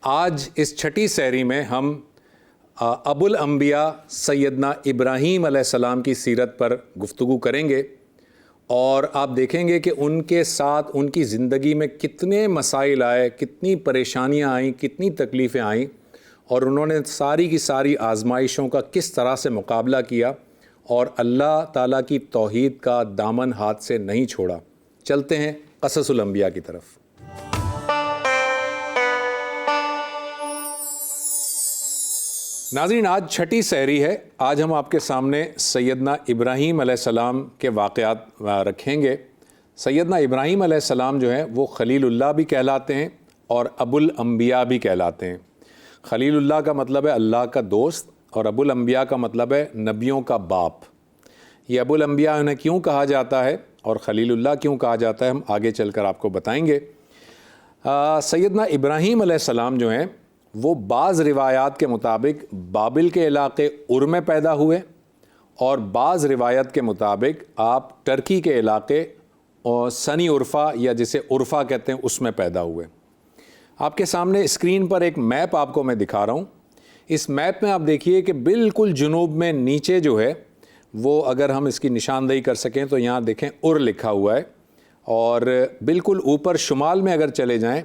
آج اس چھٹی سحری میں ہم ابو الانبیاء سیدنا ابراہیم علیہ السلام کی سیرت پر گفتگو کریں گے، اور آپ دیکھیں گے کہ ان کے ساتھ ان کی زندگی میں کتنے مسائل آئے، کتنی پریشانیاں آئیں، کتنی تکلیفیں آئیں، اور انہوں نے ساری کی ساری آزمائشوں کا کس طرح سے مقابلہ کیا اور اللہ تعالیٰ کی توحید کا دامن ہاتھ سے نہیں چھوڑا۔ چلتے ہیں قصص الانبیاء کی طرف۔ ناظرین، آج چھٹی سحری ہے۔ آج ہم آپ کے سامنے سیدنا ابراہیم علیہ السلام کے واقعات رکھیں گے۔ سیدنا ابراہیم علیہ السلام جو ہیں وہ خلیل اللہ بھی کہلاتے ہیں اور ابو الانبیاء بھی کہلاتے ہیں۔ خلیل اللہ کا مطلب ہے اللہ کا دوست، اور ابو الانبیاء کا مطلب ہے نبیوں کا باپ۔ یہ ابو الانبیاء انہیں کیوں کہا جاتا ہے اور خلیل اللہ کیوں کہا جاتا ہے، ہم آگے چل کر آپ کو بتائیں گے۔ سیدنا ابراہیم علیہ السلام جو ہیں وہ بعض روایات کے مطابق بابل کے علاقے ار میں پیدا ہوئے، اور بعض روایت کے مطابق آپ ٹرکی کے علاقے سنی عرفہ یا جسے عرفہ کہتے ہیں اس میں پیدا ہوئے۔ آپ کے سامنے اسکرین پر ایک میپ آپ کو میں دکھا رہا ہوں۔ اس میپ میں آپ دیکھیے کہ بالکل جنوب میں نیچے جو ہے وہ، اگر ہم اس کی نشاندہی کر سکیں تو یہاں دیکھیں ار لکھا ہوا ہے، اور بالکل اوپر شمال میں اگر چلے جائیں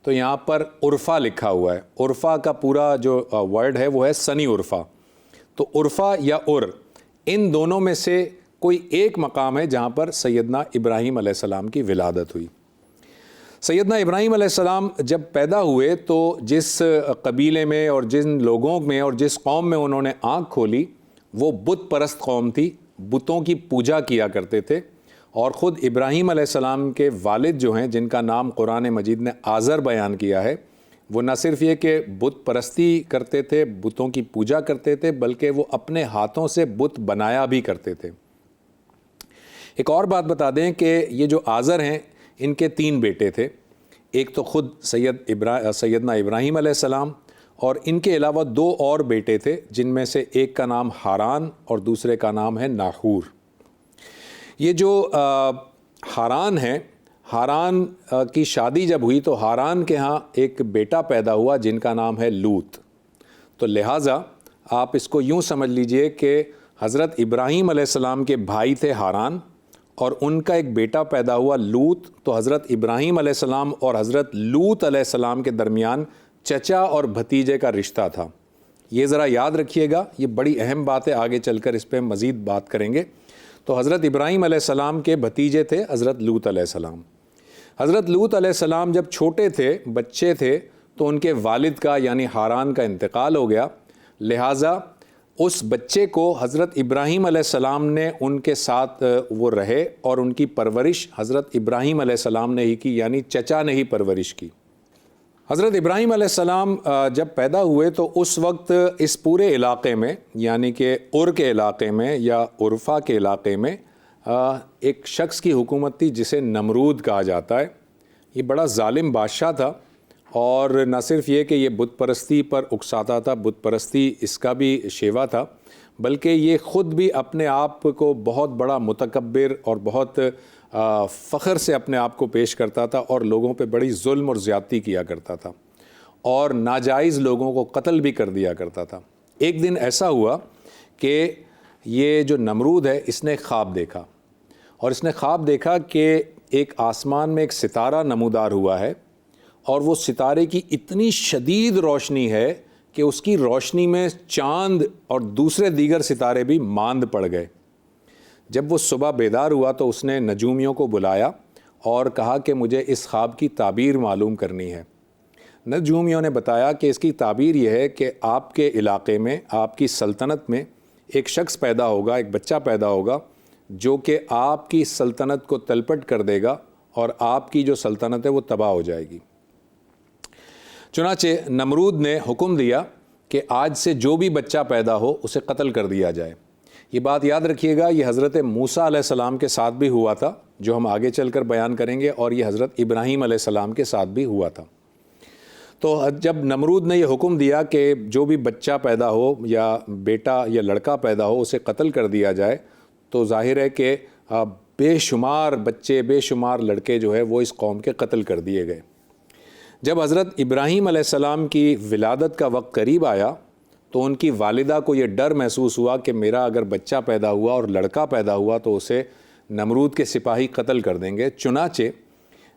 تو یہاں پر عرفہ لکھا ہوا ہے۔ عرفہ کا پورا جو ورڈ ہے وہ ہے سنی عرفہ۔ تو عرفہ یا ار، ان دونوں میں سے کوئی ایک مقام ہے جہاں پر سیدنا ابراہیم علیہ السلام کی ولادت ہوئی۔ سیدنا ابراہیم علیہ السلام جب پیدا ہوئے تو جس قبیلے میں اور جن لوگوں میں اور جس قوم میں انہوں نے آنکھ کھولی وہ بت پرست قوم تھی، بتوں کی پوجا کیا کرتے تھے۔ اور خود ابراہیم علیہ السلام کے والد جو ہیں، جن کا نام قرآن مجید نے آزر بیان کیا ہے، وہ نہ صرف یہ کہ بت پرستی کرتے تھے، بتوں کی پوجا کرتے تھے، بلکہ وہ اپنے ہاتھوں سے بت بنایا بھی کرتے تھے۔ ایک اور بات بتا دیں کہ یہ جو آزر ہیں ان کے 3 بیٹے تھے۔ ایک تو خود سیدنا ابراہیم علیہ السلام، اور ان کے علاوہ 2 اور بیٹے تھے، جن میں سے ایک کا نام ہاران اور دوسرے کا نام ہے ناحور۔ یہ جو ہاران ہے، ہاران کی شادی جب ہوئی تو ہاران کے ہاں ایک بیٹا پیدا ہوا جن کا نام ہے لوط۔ تو لہٰذا آپ اس کو یوں سمجھ لیجئے کہ حضرت ابراہیم علیہ السلام کے بھائی تھے ہاران، اور ان کا ایک بیٹا پیدا ہوا لوط۔ تو حضرت ابراہیم علیہ السلام اور حضرت لوط علیہ السلام کے درمیان چچا اور بھتیجے کا رشتہ تھا۔ یہ ذرا یاد رکھیے گا، یہ بڑی اہم بات ہے، آگے چل کر اس پہ مزید بات کریں گے۔ تو حضرت ابراہیم علیہ السلام کے بھتیجے تھے حضرت لوط علیہ السلام۔ حضرت لوط علیہ السلام جب چھوٹے تھے، بچے تھے، تو ان کے والد کا یعنی ہاران کا انتقال ہو گیا۔ لہٰذا اس بچے کو حضرت ابراہیم علیہ السلام نے ان کے ساتھ وہ رہے، اور ان کی پرورش حضرت ابراہیم علیہ السلام نے ہی کی، یعنی چچا نے ہی پرورش کی۔ حضرت ابراہیم علیہ السلام جب پیدا ہوئے تو اس وقت اس پورے علاقے میں، یعنی کہ ار کے علاقے میں یا عرفہ کے علاقے میں ایک شخص کی حکومت تھی جسے نمرود کہا جاتا ہے۔ یہ بڑا ظالم بادشاہ تھا، اور نہ صرف یہ کہ یہ بت پرستی پر اکساتا تھا، بت پرستی اس کا بھی شیوا تھا، بلکہ یہ خود بھی اپنے آپ کو بہت بڑا متکبر اور بہت فخر سے اپنے آپ کو پیش کرتا تھا، اور لوگوں پہ بڑی ظلم اور زیادتی کیا کرتا تھا، اور ناجائز لوگوں کو قتل بھی کر دیا کرتا تھا۔ ایک دن ایسا ہوا کہ یہ جو نمرود ہے اس نے خواب دیکھا، اور اس نے خواب دیکھا کہ ایک آسمان میں ایک ستارہ نمودار ہوا ہے، اور وہ ستارے کی اتنی شدید روشنی ہے کہ اس کی روشنی میں چاند اور دوسرے دیگر ستارے بھی ماند پڑ گئے۔ جب وہ صبح بیدار ہوا تو اس نے نجومیوں کو بلایا اور کہا کہ مجھے اس خواب کی تعبیر معلوم کرنی ہے۔ نجومیوں نے بتایا کہ اس کی تعبیر یہ ہے کہ آپ کے علاقے میں، آپ کی سلطنت میں ایک شخص پیدا ہوگا، ایک بچہ پیدا ہوگا جو کہ آپ کی سلطنت کو تلپٹ کر دے گا، اور آپ کی جو سلطنت ہے وہ تباہ ہو جائے گی۔ چنانچہ نمرود نے حکم دیا کہ آج سے جو بھی بچہ پیدا ہو اسے قتل کر دیا جائے۔ یہ بات یاد رکھیے گا، یہ حضرت موسیٰ علیہ السلام کے ساتھ بھی ہوا تھا، جو ہم آگے چل کر بیان کریں گے، اور یہ حضرت ابراہیم علیہ السلام کے ساتھ بھی ہوا تھا۔ تو جب نمرود نے یہ حکم دیا کہ جو بھی بچہ پیدا ہو یا بیٹا یا لڑکا پیدا ہو اسے قتل کر دیا جائے، تو ظاہر ہے کہ بے شمار بچے، بے شمار لڑکے جو ہے وہ اس قوم کے قتل کر دیے گئے۔ جب حضرت ابراہیم علیہ السلام کی ولادت کا وقت قریب آیا تو ان کی والدہ کو یہ ڈر محسوس ہوا کہ میرا اگر بچہ پیدا ہوا اور لڑکا پیدا ہوا تو اسے نمرود کے سپاہی قتل کر دیں گے۔ چنانچہ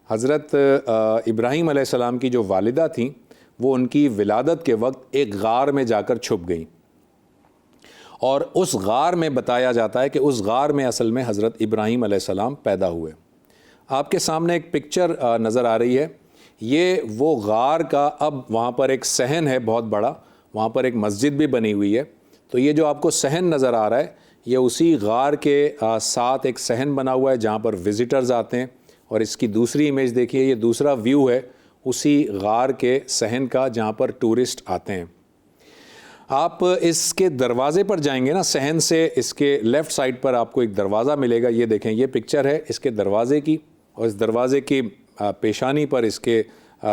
حضرت ابراہیم علیہ السلام کی جو والدہ تھیں وہ ان کی ولادت کے وقت ایک غار میں جا کر چھپ گئیں، اور اس غار میں بتایا جاتا ہے کہ اس غار میں اصل میں حضرت ابراہیم علیہ السلام پیدا ہوئے۔ آپ کے سامنے ایک پکچر نظر آ رہی ہے، یہ وہ غار کا، اب وہاں پر ایک صحن ہے بہت بڑا، وہاں پر ایک مسجد بھی بنی ہوئی ہے، تو یہ جو آپ کو صحن نظر آ رہا ہے یہ اسی غار کے ساتھ ایک صحن بنا ہوا ہے جہاں پر وزٹرز آتے ہیں، اور اس کی دوسری امیج دیکھیے، یہ دوسرا ویو ہے اسی غار کے صحن کا جہاں پر ٹورسٹ آتے ہیں۔ آپ اس کے دروازے پر جائیں گے نا، صحن سے اس کے لیفٹ سائڈ پر آپ کو ایک دروازہ ملے گا، یہ دیکھیں یہ پکچر ہے اس کے دروازے کی، اور اس دروازے کی پیشانی پر اس کے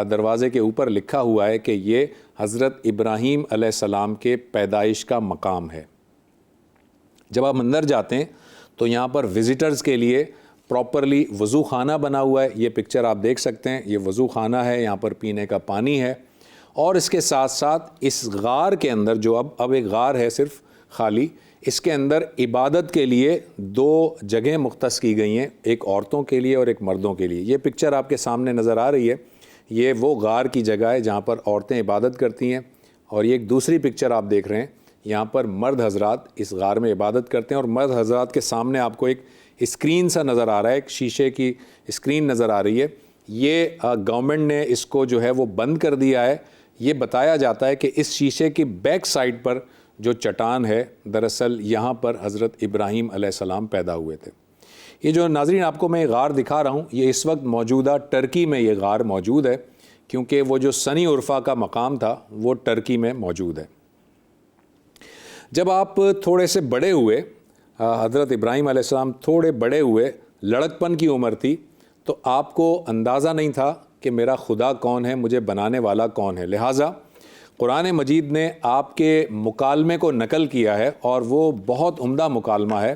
دروازے کے اوپر لکھا ہوا ہے کہ یہ حضرت ابراہیم علیہ السلام کے پیدائش کا مقام ہے۔ جب آپ اندر جاتے ہیں تو یہاں پر وزٹرز کے لیے پراپرلی وضو خانہ بنا ہوا ہے، یہ پکچر آپ دیکھ سکتے ہیں، یہ وضو خانہ ہے، یہاں پر پینے کا پانی ہے، اور اس کے ساتھ ساتھ اس غار کے اندر جو اب ایک غار ہے صرف خالی، اس کے اندر عبادت کے لیے دو جگہیں مختص کی گئی ہیں، ایک عورتوں کے لیے اور ایک مردوں کے لیے۔ یہ پکچر آپ کے سامنے نظر آ رہی ہے، یہ وہ غار کی جگہ ہے جہاں پر عورتیں عبادت کرتی ہیں، اور یہ ایک دوسری پکچر آپ دیکھ رہے ہیں، یہاں پر مرد حضرات اس غار میں عبادت کرتے ہیں، اور مرد حضرات کے سامنے آپ کو ایک اسکرین سا نظر آ رہا ہے، ایک شیشے کی اسکرین نظر آ رہی ہے۔ یہ گورنمنٹ نے اس کو جو ہے وہ بند کر دیا ہے۔ یہ بتایا جاتا ہے کہ اس شیشے کی بیک سائڈ پر جو چٹان ہے، دراصل یہاں پر حضرت ابراہیم علیہ السلام پیدا ہوئے تھے۔ یہ جو ناظرین آپ کو میں غار دکھا رہا ہوں، یہ اس وقت موجودہ ٹرکی میں یہ غار موجود ہے، کیونکہ وہ جو سنی عرفہ کا مقام تھا وہ ٹرکی میں موجود ہے۔ جب آپ تھوڑے سے بڑے ہوئے، حضرت ابراہیم علیہ السلام تھوڑے بڑے ہوئے، لڑکپن کی عمر تھی، تو آپ کو اندازہ نہیں تھا کہ میرا خدا کون ہے، مجھے بنانے والا کون ہے۔ لہٰذا قرآن مجید نے آپ کے مکالمے کو نقل کیا ہے، اور وہ بہت عمدہ مکالمہ ہے۔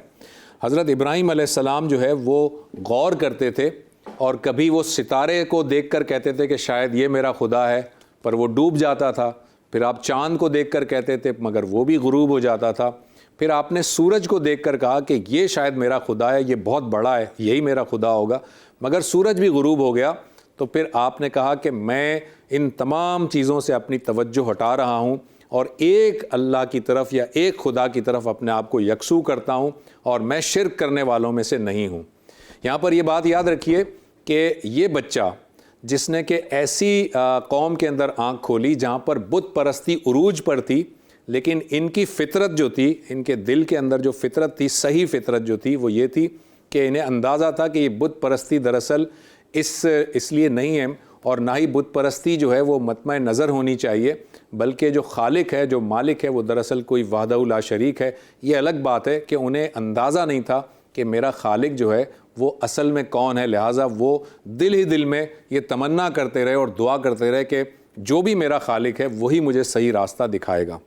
حضرت ابراہیم علیہ السلام جو ہے وہ غور کرتے تھے، اور کبھی وہ ستارے کو دیکھ کر کہتے تھے کہ شاید یہ میرا خدا ہے، پر وہ ڈوب جاتا تھا۔ پھر آپ چاند کو دیکھ کر کہتے تھے مگر وہ بھی غروب ہو جاتا تھا۔ پھر آپ نے سورج کو دیکھ کر کہا کہ یہ شاید میرا خدا ہے، یہ بہت بڑا ہے، یہی میرا خدا ہوگا، مگر سورج بھی غروب ہو گیا۔ تو پھر آپ نے کہا کہ میں ان تمام چیزوں سے اپنی توجہ ہٹا رہا ہوں، اور ایک اللہ کی طرف یا ایک خدا کی طرف اپنے آپ کو یکسو کرتا ہوں، اور میں شرک کرنے والوں میں سے نہیں ہوں۔ یہاں پر یہ بات یاد رکھیے کہ یہ بچہ جس نے کہ ایسی قوم کے اندر آنکھ کھولی جہاں پر بت پرستی عروج پر تھی، لیکن ان کی فطرت جو تھی، ان کے دل کے اندر جو فطرت تھی، صحیح فطرت جو تھی وہ یہ تھی کہ انہیں اندازہ تھا کہ یہ بت پرستی دراصل اس لیے نہیں ہے، اور نہ ہی بت پرستی جو ہے وہ مطمع نظر ہونی چاہیے، بلکہ جو خالق ہے، جو مالک ہے، وہ دراصل کوئی وحدہ لا شریک ہے۔ یہ الگ بات ہے کہ انہیں اندازہ نہیں تھا کہ میرا خالق جو ہے وہ اصل میں کون ہے، لہٰذا وہ دل ہی دل میں یہ تمنا کرتے رہے اور دعا کرتے رہے کہ جو بھی میرا خالق ہے وہی مجھے صحیح راستہ دکھائے گا۔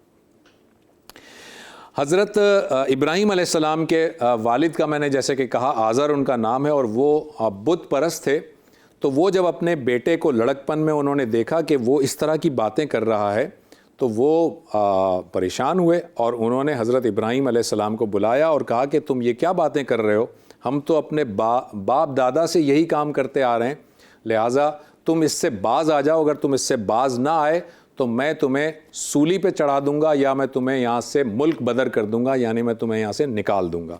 حضرت ابراہیم علیہ السلام کے والد کا میں نے جیسے کہ کہا آزر ان کا نام ہے، اور وہ بت پرست تھے، تو وہ جب اپنے بیٹے کو لڑکپن میں انہوں نے دیکھا کہ وہ اس طرح کی باتیں کر رہا ہے تو وہ پریشان ہوئے، اور انہوں نے حضرت ابراہیم علیہ السلام کو بلایا اور کہا کہ تم یہ کیا باتیں کر رہے ہو، ہم تو اپنے باپ دادا سے یہی کام کرتے آ رہے ہیں، لہٰذا تم اس سے باز آ جاؤ، اگر تم اس سے باز نہ آئے تو میں تمہیں سولی پہ چڑھا دوں گا، یا میں تمہیں یہاں سے ملک بدر کر دوں گا، یعنی میں تمہیں یہاں سے نکال دوں گا۔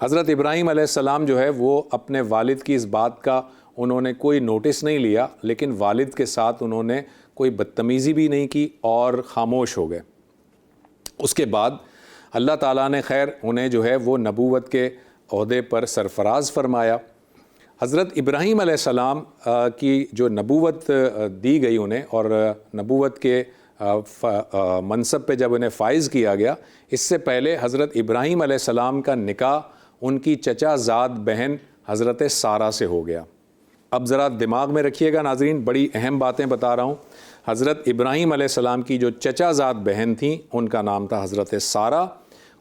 حضرت ابراہیم علیہ السلام جو ہے وہ اپنے والد کی اس بات کا انہوں نے کوئی نوٹس نہیں لیا، لیکن والد کے ساتھ انہوں نے کوئی بدتمیزی بھی نہیں کی اور خاموش ہو گئے۔ اس کے بعد اللہ تعالیٰ نے خیر انہیں جو ہے وہ نبوت کے عہدے پر سرفراز فرمایا۔ حضرت ابراہیم علیہ السلام کی جو نبوت دی گئی انہیں، اور نبوت کے منصب پہ جب انہیں فائز کیا گیا، اس سے پہلے حضرت ابراہیم علیہ السلام کا نکاح ان کی چچا زاد بہن حضرت سارہ سے ہو گیا۔ اب ذرا دماغ میں رکھیے گا ناظرین، بڑی اہم باتیں بتا رہا ہوں۔ حضرت ابراہیم علیہ السلام کی جو چچا زاد بہن تھیں ان کا نام تھا حضرت سارہ،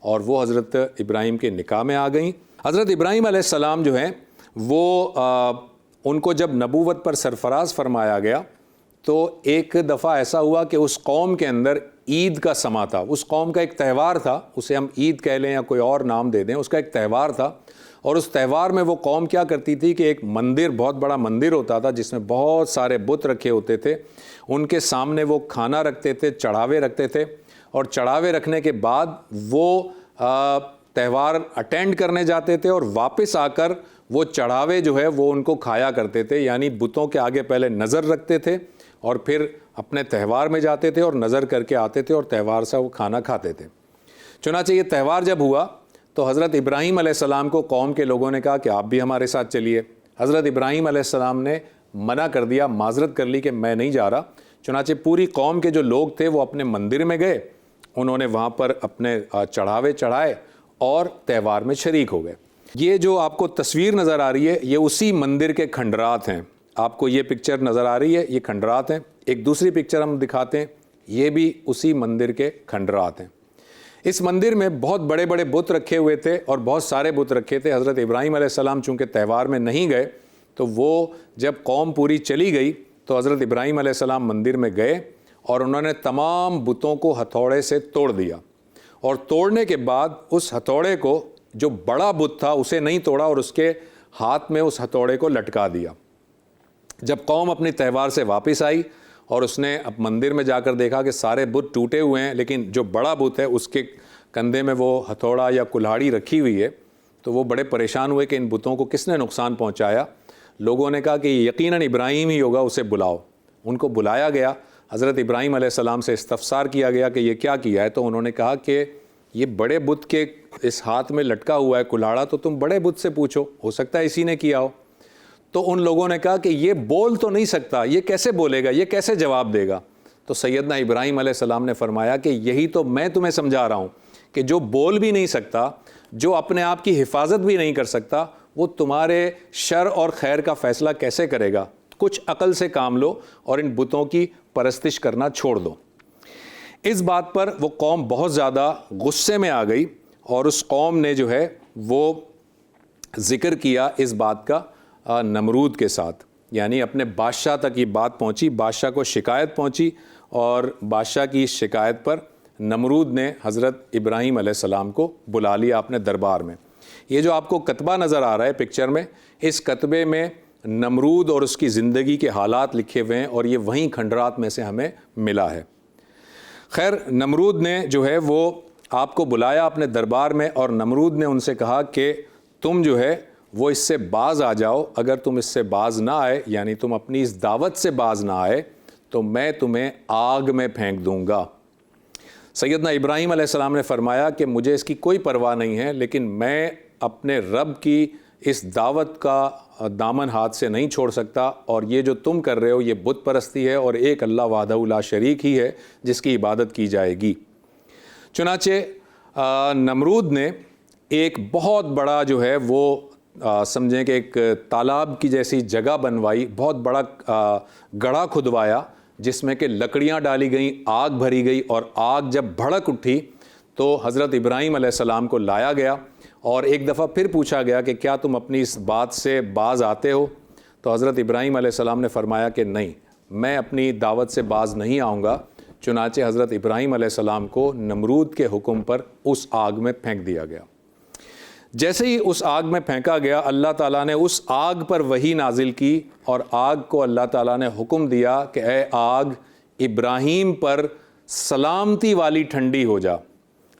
اور وہ حضرت ابراہیم کے نکاح میں آ گئیں۔ حضرت ابراہیم علیہ السلام جو ہیں وہ ان کو جب نبوت پر سرفراز فرمایا گیا تو ایک دفعہ ایسا ہوا کہ اس قوم کے اندر عید کا سما تھا. اس قوم کا ایک تہوار تھا, اسے ہم عید کہہ لیں یا کوئی اور نام دے دیں, اس کا ایک تہوار تھا. اور اس تہوار میں وہ قوم کیا کرتی تھی کہ ایک مندر, بہت بڑا مندر ہوتا تھا جس میں بہت سارے بت رکھے ہوتے تھے. ان کے سامنے وہ کھانا رکھتے تھے, چڑھاوے رکھتے تھے, اور چڑھاوے رکھنے کے بعد وہ تہوار اٹینڈ کرنے جاتے تھے اور واپس آ کر وہ چڑھاوے جو ہے وہ ان کو کھایا کرتے تھے. یعنی بتوں کے آگے پہلے نظر رکھتے تھے اور پھر اپنے تہوار میں جاتے تھے اور نظر کر کے آتے تھے اور تہوار سے وہ کھانا کھاتے تھے. چنانچہ یہ تہوار جب ہوا تو حضرت ابراہیم علیہ السلام کو قوم کے لوگوں نے کہا کہ آپ بھی ہمارے ساتھ چلیے. حضرت ابراہیم علیہ السلام نے منع کر دیا, معذرت کر لی کہ میں نہیں جا رہا. چنانچہ پوری قوم کے جو لوگ تھے وہ اپنے مندر میں گئے, انہوں نے وہاں پر اپنے چڑھاوے چڑھائے اور تہوار میں شریک ہو گئے. یہ جو آپ کو تصویر نظر آ رہی ہے یہ اسی مندر کے کھنڈرات ہیں. آپ کو یہ پکچر نظر آ رہی ہے, یہ کھنڈرات ہیں. ایک دوسری پکچر ہم دکھاتے ہیں, یہ بھی اسی مندر کے کھنڈرات ہیں. اس مندر میں بہت بڑے بڑے بت رکھے ہوئے تھے اور بہت سارے بت رکھے تھے. حضرت ابراہیم علیہ السلام چونکہ تہوار میں نہیں گئے تو وہ جب قوم پوری چلی گئی تو حضرت ابراہیم علیہ السلام مندر میں گئے اور انہوں نے تمام بتوں کو ہتھوڑے سے توڑ دیا. اور توڑنے کے بعد اس ہتھوڑے کو, جو بڑا بت تھا اسے نہیں توڑا اور اس کے ہاتھ میں اس ہتھوڑے کو لٹکا دیا. جب قوم اپنی تہوار سے واپس آئی اور اس نے اب مندر میں جا کر دیکھا کہ سارے بت ٹوٹے ہوئے ہیں لیکن جو بڑا بت ہے اس کے کندھے میں وہ ہتھوڑا یا کلہاڑی رکھی ہوئی ہے, تو وہ بڑے پریشان ہوئے کہ ان بتوں کو کس نے نقصان پہنچایا. لوگوں نے کہا کہ یقیناً ابراہیم ہی ہوگا, اسے بلاؤ. ان کو بلایا گیا, حضرت ابراہیم علیہ السلام سے استفسار کیا گیا کہ یہ کیا کیا ہے. تو انہوں نے کہا کہ یہ بڑے بت کے اس ہاتھ میں لٹکا ہوا ہے کلاڑا, تو تم بڑے بت سے پوچھو, ہو سکتا ہے اسی نے کیا ہو. تو ان لوگوں نے کہا کہ یہ بول تو نہیں سکتا, یہ کیسے بولے گا, یہ کیسے جواب دے گا. تو سیدنا ابراہیم علیہ السلام نے فرمایا کہ یہی تو میں تمہیں سمجھا رہا ہوں کہ جو بول بھی نہیں سکتا, جو اپنے آپ کی حفاظت بھی نہیں کر سکتا, وہ تمہارے شر اور خیر کا فیصلہ کیسے کرے گا. کچھ عقل سے کام لو اور ان بتوں کی پرستش کرنا چھوڑ دو. اس بات پر وہ قوم بہت زیادہ غصے میں آ گئی اور اس قوم نے جو ہے وہ ذکر کیا اس بات کا نمرود کے ساتھ. یعنی اپنے بادشاہ تک یہ بات پہنچی, بادشاہ کو شکایت پہنچی اور بادشاہ کی شکایت پر نمرود نے حضرت ابراہیم علیہ السلام کو بلا لیا اپنے دربار میں. یہ جو آپ کو کتبہ نظر آ رہا ہے پکچر میں, اس کتبے میں نمرود اور اس کی زندگی کے حالات لکھے ہوئے ہیں اور یہ وہیں کھنڈرات میں سے ہمیں ملا ہے. خیر, نمرود نے جو ہے وہ آپ کو بلایا اپنے دربار میں اور نمرود نے ان سے کہا کہ تم جو ہے وہ اس سے باز آ جاؤ. اگر تم اس سے باز نہ آئے, یعنی تم اپنی اس دعوت سے باز نہ آئے, تو میں تمہیں آگ میں پھینک دوں گا. سیدنا ابراہیم علیہ السلام نے فرمایا کہ مجھے اس کی کوئی پرواہ نہیں ہے, لیکن میں اپنے رب کی اس دعوت کا دامن ہاتھ سے نہیں چھوڑ سکتا, اور یہ جو تم کر رہے ہو یہ بت پرستی ہے اور ایک اللہ وحدہ لا شریک ہی ہے جس کی عبادت کی جائے گی. چنانچہ نمرود نے ایک بہت بڑا جو ہے وہ سمجھیں کہ ایک تالاب کی جیسی جگہ بنوائی, بہت بڑا گڑھا کھدوایا جس میں کہ لکڑیاں ڈالی گئیں, آگ بھری گئی, اور آگ جب بھڑک اٹھی تو حضرت ابراہیم علیہ السلام کو لایا گیا اور ایک دفعہ پھر پوچھا گیا کہ کیا تم اپنی اس بات سے باز آتے ہو. تو حضرت ابراہیم علیہ السلام نے فرمایا کہ نہیں, میں اپنی دعوت سے باز نہیں آؤں گا. چنانچہ حضرت ابراہیم علیہ السلام کو نمرود کے حکم پر اس آگ میں پھینک دیا گیا. جیسے ہی اس آگ میں پھینکا گیا, اللہ تعالیٰ نے اس آگ پر وحی نازل کی اور آگ کو اللہ تعالیٰ نے حکم دیا کہ اے آگ, ابراہیم پر سلامتی والی ٹھنڈی ہو جا.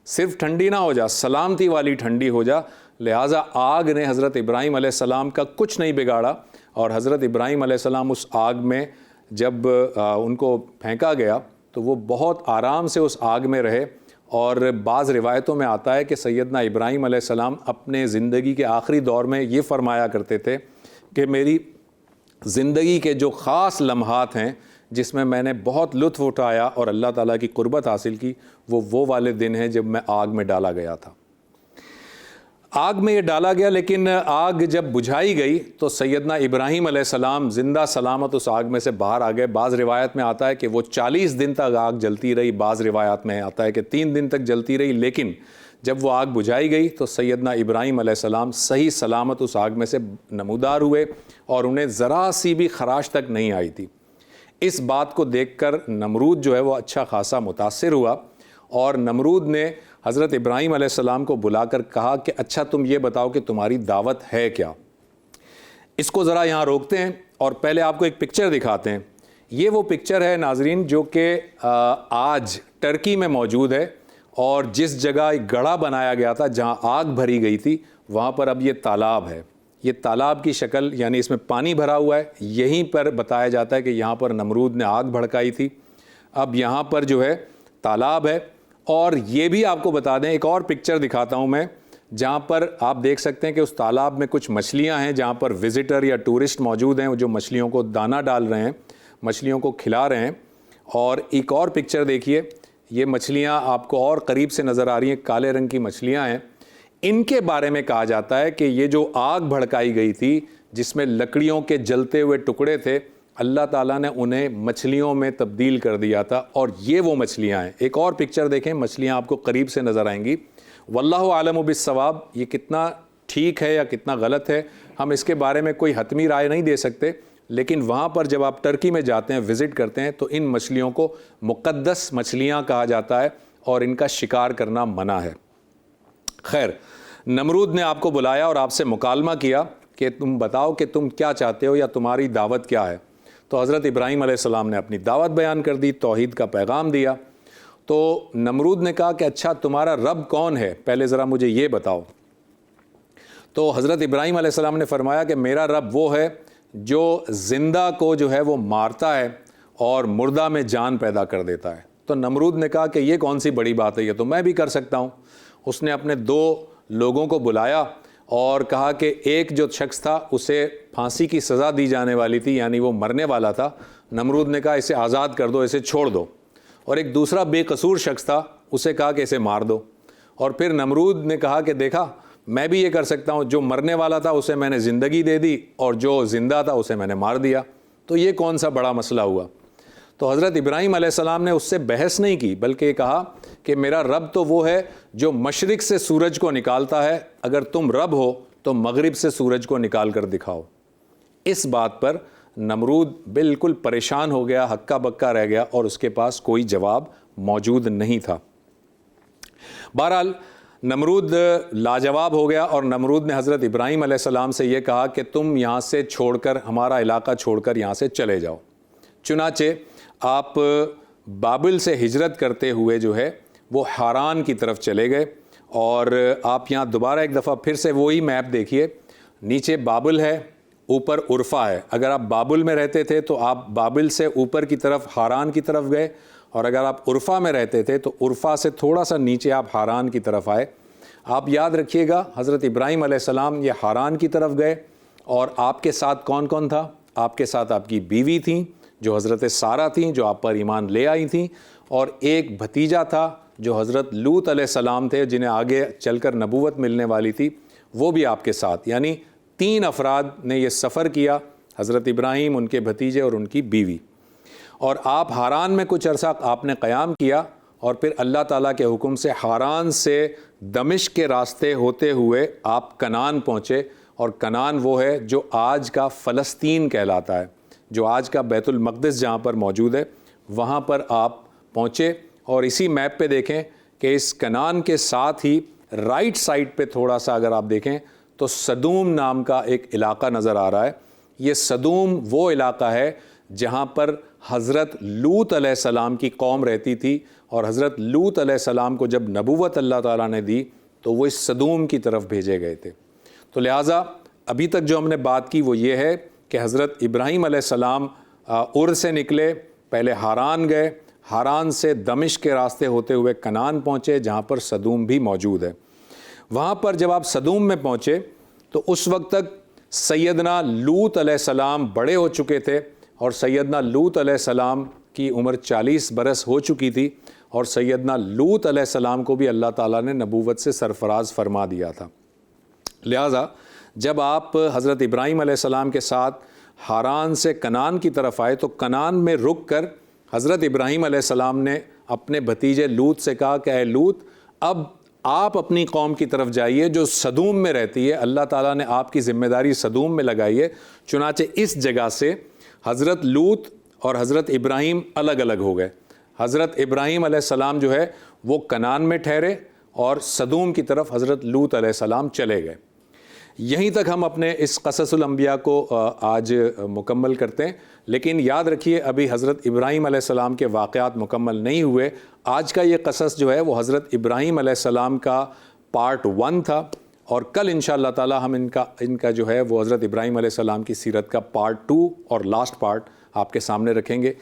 صرف ٹھنڈی نہ ہو جا, سلامتی والی ٹھنڈی ہو جا. لہٰذا آگ نے حضرت ابراہیم علیہ السلام کا کچھ نہیں بگاڑا, اور حضرت ابراہیم علیہ السلام اس آگ میں جب ان کو پھینکا گیا تو وہ بہت آرام سے اس آگ میں رہے. اور بعض روایتوں میں آتا ہے کہ سیدنا ابراہیم علیہ السلام اپنے زندگی کے آخری دور میں یہ فرمایا کرتے تھے کہ میری زندگی کے جو خاص لمحات ہیں جس میں نے بہت لطف اٹھایا اور اللہ تعالیٰ کی قربت حاصل کی, وہ والے دن ہیں جب میں آگ میں ڈالا گیا تھا. آگ میں یہ ڈالا گیا, لیکن آگ جب بجھائی گئی تو سیدنا ابراہیم علیہ السلام زندہ سلامت اس آگ میں سے باہر آ گئے. بعض روایت میں آتا ہے کہ وہ 40 دن تک آگ جلتی رہی, بعض روایات میں آتا ہے کہ 3 دن تک جلتی رہی, لیکن جب وہ آگ بجھائی گئی تو سیدنا ابراہیم علیہ السلام صحیح سلامت اس آگ میں سے نمودار ہوئے اور انہیں ذرا سی بھی خراش تک نہیں آئی تھی. اس بات کو دیکھ کر نمرود جو ہے وہ اچھا خاصا متاثر ہوا، اور نمرود نے حضرت ابراہیم علیہ السلام کو بلا کر کہا کہ اچھا تم یہ بتاؤ کہ تمہاری دعوت ہے کیا۔ اس کو ذرا یہاں روکتے ہیں اور پہلے آپ کو ایک پکچر دکھاتے ہیں۔ یہ وہ پکچر ہے ناظرین جو کہ آج ٹرکی میں موجود ہے، اور جس جگہ ایک گڑھا بنایا گیا تھا جہاں آگ بھری گئی تھی، وہاں پر اب یہ تالاب ہے۔ یہ تالاب کی شکل، یعنی اس میں پانی بھرا ہوا ہے، یہیں پر بتایا جاتا ہے کہ یہاں پر نمرود نے آگ بھڑکائی تھی۔ اب یہاں پر جو ہے تالاب ہے، اور یہ بھی آپ کو بتا دیں، ایک اور پکچر دکھاتا ہوں میں، جہاں پر آپ دیکھ سکتے ہیں کہ اس تالاب میں کچھ مچھلیاں ہیں، جہاں پر وزٹر یا ٹورسٹ موجود ہیں جو مچھلیوں کو دانہ ڈال رہے ہیں، مچھلیوں کو کھلا رہے ہیں۔ اور ایک اور پکچر دیکھیے، یہ مچھلیاں آپ کو اور قریب سے نظر آ رہی ہیں، کالے رنگ کی مچھلیاں ہیں۔ ان کے بارے میں کہا جاتا ہے کہ یہ جو آگ بھڑکائی گئی تھی جس میں لکڑیوں کے جلتے ہوئے ٹکڑے تھے، اللہ تعالیٰ نے انہیں مچھلیوں میں تبدیل کر دیا تھا، اور یہ وہ مچھلیاں ہیں۔ ایک اور پکچر دیکھیں، مچھلیاں آپ کو قریب سے نظر آئیں گی۔ واللہ عالم بالصواب، یہ کتنا ٹھیک ہے یا کتنا غلط ہے ہم اس کے بارے میں کوئی حتمی رائے نہیں دے سکتے، لیکن وہاں پر جب آپ ٹرکی میں جاتے ہیں، وزٹ کرتے ہیں، تو ان مچھلیوں کو مقدس مچھلیاں کہا جاتا ہے، اور ان کا شکار کرنا منع ہے۔ خیر، نمرود نے آپ کو بلایا اور آپ سے مکالمہ کیا کہ تم بتاؤ کہ تم کیا چاہتے ہو یا تمہاری دعوت کیا ہے۔ تو حضرت ابراہیم علیہ السلام نے اپنی دعوت بیان کر دی، توحید کا پیغام دیا۔ تو نمرود نے کہا کہ اچھا تمہارا رب کون ہے، پہلے ذرا مجھے یہ بتاؤ۔ تو حضرت ابراہیم علیہ السلام نے فرمایا کہ میرا رب وہ ہے جو زندہ کو جو ہے وہ مارتا ہے اور مردہ میں جان پیدا کر دیتا ہے۔ تو نمرود نے کہا کہ یہ کون سی بڑی بات ہے، یہ تو میں بھی کر سکتا ہوں۔ اس نے اپنے 2 لوگوں کو بلایا اور کہا کہ ایک جو شخص تھا اسے پھانسی کی سزا دی جانے والی تھی، یعنی وہ مرنے والا تھا۔ نمرود نے کہا اسے آزاد کر دو، اسے چھوڑ دو۔ اور ایک دوسرا بے قصور شخص تھا، اسے کہا کہ اسے مار دو۔ اور پھر نمرود نے کہا کہ دیکھا میں بھی یہ کر سکتا ہوں، جو مرنے والا تھا اسے میں نے زندگی دے دی، اور جو زندہ تھا اسے میں نے مار دیا، تو یہ کون سا بڑا مسئلہ ہوا۔ تو حضرت ابراہیم علیہ السلام نے اس سے بحث نہیں کی، بلکہ یہ کہا کہ میرا رب تو وہ ہے جو مشرق سے سورج کو نکالتا ہے، اگر تم رب ہو تو مغرب سے سورج کو نکال کر دکھاؤ۔ اس بات پر نمرود بالکل پریشان ہو گیا، ہکا بکا رہ گیا، اور اس کے پاس کوئی جواب موجود نہیں تھا۔ بہرحال نمرود لاجواب ہو گیا، اور نمرود نے حضرت ابراہیم علیہ السلام سے یہ کہا کہ تم یہاں سے چھوڑ کر، ہمارا علاقہ چھوڑ کر یہاں سے چلے جاؤ۔ چنانچہ آپ بابل سے ہجرت کرتے ہوئے جو ہے وہ ہاران کی طرف چلے گئے، اور آپ یہاں دوبارہ ایک دفعہ پھر سے وہی میپ دیکھیے، نیچے بابل ہے، اوپر عرفہ ہے۔ اگر آپ بابل میں رہتے تھے تو آپ بابل سے اوپر کی طرف ہاران کی طرف گئے، اور اگر آپ عرفہ میں رہتے تھے تو عرفہ سے تھوڑا سا نیچے آپ ہاران کی طرف آئے۔ آپ یاد رکھیے گا حضرت ابراہیم علیہ السلام یہ ہاران کی طرف گئے، اور آپ کے ساتھ کون کون تھا؟ آپ کے ساتھ آپ کی بیوی تھیں جو حضرت سارہ تھیں، جو آپ پر ایمان لے آئی تھیں، اور ایک بھتیجا تھا جو حضرت لوط علیہ السلام تھے، جنہیں آگے چل کر نبوت ملنے والی تھی، وہ بھی آپ کے ساتھ، یعنی 3 افراد نے یہ سفر کیا، حضرت ابراہیم، ان کے بھتیجے اور ان کی بیوی۔ اور آپ ہاران میں کچھ عرصہ آپ نے قیام کیا، اور پھر اللہ تعالیٰ کے حکم سے ہاران سے دمشق کے راستے ہوتے ہوئے آپ کنعان پہنچے، اور کنعان وہ ہے جو آج کا فلسطین کہلاتا ہے، جو آج کا بیت المقدس جہاں پر موجود ہے، وہاں پر آپ پہنچے۔ اور اسی میپ پہ دیکھیں کہ اس کنعان کے ساتھ ہی رائٹ سائڈ پہ تھوڑا سا اگر آپ دیکھیں تو سدوم نام کا ایک علاقہ نظر آ رہا ہے۔ یہ سدوم وہ علاقہ ہے جہاں پر حضرت لوط علیہ السلام کی قوم رہتی تھی، اور حضرت لوط علیہ السلام کو جب نبوت اللہ تعالیٰ نے دی تو وہ اس سدوم کی طرف بھیجے گئے تھے۔ تو لہٰذا ابھی تک جو ہم نے بات کی وہ یہ ہے کہ حضرت ابراہیم علیہ السلام ار سے نکلے، پہلے ہاران گئے، ہاران سے دمشق کے راستے ہوتے ہوئے کنعان پہنچے جہاں پر سدوم بھی موجود ہے۔ وہاں پر جب آپ سدوم میں پہنچے تو اس وقت تک سیدنا لوط علیہ السلام بڑے ہو چکے تھے، اور سیدنا لوط علیہ السلام کی عمر 40 برس ہو چکی تھی، اور سیدنا لوط علیہ السلام کو بھی اللہ تعالیٰ نے نبوت سے سرفراز فرما دیا تھا۔ لہٰذا جب آپ حضرت ابراہیم علیہ السلام کے ساتھ ہاران سے کنعان کی طرف آئے تو کنعان میں رک کر حضرت ابراہیم علیہ السلام نے اپنے بھتیجے لوط سے کہا کہ اے لوط، اب آپ اپنی قوم کی طرف جائیے جو سدوم میں رہتی ہے، اللہ تعالیٰ نے آپ کی ذمہ داری سدوم میں لگائی ہے۔ چنانچہ اس جگہ سے حضرت لوط اور حضرت ابراہیم الگ الگ ہو گئے. حضرت ابراہیم علیہ السلام جو ہے وہ کنعان میں ٹھہرے اور سدوم کی طرف حضرت لوط علیہ السلام چلے گئے. یہیں تک ہم اپنے اس قصص الانبیاء کو آج مکمل کرتے ہیں. لیکن یاد رکھیے ابھی حضرت ابراہیم علیہ السلام کے واقعات مکمل نہیں ہوئے. آج کا یہ قصص جو ہے وہ حضرت ابراہیم علیہ السلام کا پارٹ 1 تھا، اور کل انشاءاللہ تعالی ہم ان کا جو ہے وہ حضرت ابراہیم علیہ السلام کی سیرت کا پارٹ 2 اور لاسٹ پارٹ آپ کے سامنے رکھیں گے.